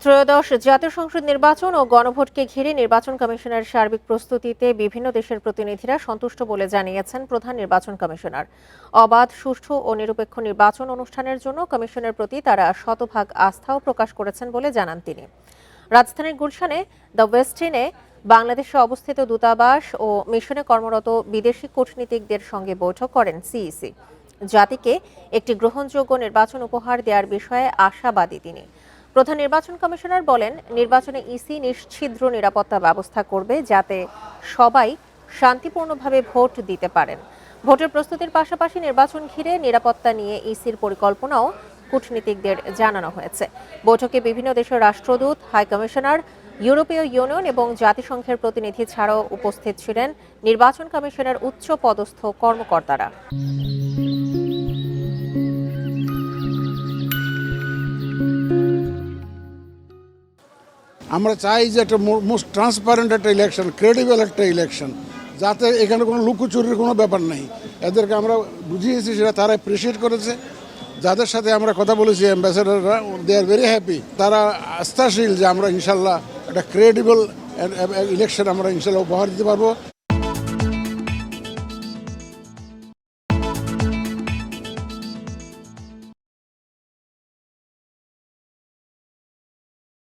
ত্রয়োদশ জাতীয় সংসদ নির্বাচন ও গণভোটকে ঘিরে নির্বাচন কমিশনের সার্বিক প্রস্তুতিতে বিভিন্ন দেশের প্রতিনিধিরা সন্তুষ্ট বলে জানিয়েছেন প্রধান নির্বাচন কমিশনার। অবাধ, সুষ্ঠু ও নিরপেক্ষ নির্বাচন অনুষ্ঠানের জন্য কমিশনের প্রতি তারা শতভাগ আস্থাও প্রকাশ করেছেন বলে জানান তিনি। রাজধানীর গুলশানে দ্য ওয়েস্টিনে বাংলাদেশে অবস্থিত দূতাবাস ও মিশনে কর্মরত বিদেশি কূটনীতিকদের সঙ্গে বৈঠক করেন সিইসি। জাতিকে একটি গ্রহণযোগ্য নির্বাচন উপহার দেওয়ার বিষয়ে আশাবাদী তিনি। প্রধান নির্বাচন কমিশনার বলেন, নির্বাচনে ইসি নিশ্ছিদ্র নিরাপত্তা ব্যবস্থা করবে যাতে সবাই শান্তিপূর্ণভাবে ভোট দিতে পারেন। ভোটের প্রস্তুতির পাশাপাশি নির্বাচন ঘিরে নিরাপত্তা নিয়ে ইসির পরিকল্পনাও কূটনীতিকদের জানানো হয়েছে। বৈঠকে বিভিন্ন দেশের রাষ্ট্রদূত, হাই কমিশনার, ইউরোপীয় ইউনিয়ন এবং জাতিসংঘের প্রতিনিধি ছাড়াও উপস্থিত ছিলেন নির্বাচন কমিশনের উচ্চ পদস্থ কর্মকর্তারা। আমরা চাই যে একটা মোস্ট ট্রান্সপারেন্ট একটা ইলেকশন, ক্রেডিবল একটা ইলেকশন, যাতে এখানে কোনো লুকোচুরির কোনো ব্যাপার নেই। এদেরকে আমরা বুঝিয়েছি, সেটা তারা অ্যাপ্রিসিয়েট করেছে। যাদের সাথে আমরা কথা বলেছি, অ্যাম্বাসেডাররা, দে আর ভেরি হ্যাপি। তারা আস্থাশীল যে আমরা ইনশাল্লাহ একটা ক্রেডিবল ইলেকশন আমরা ইনশাল্লাহ উপহার দিতে পারবো।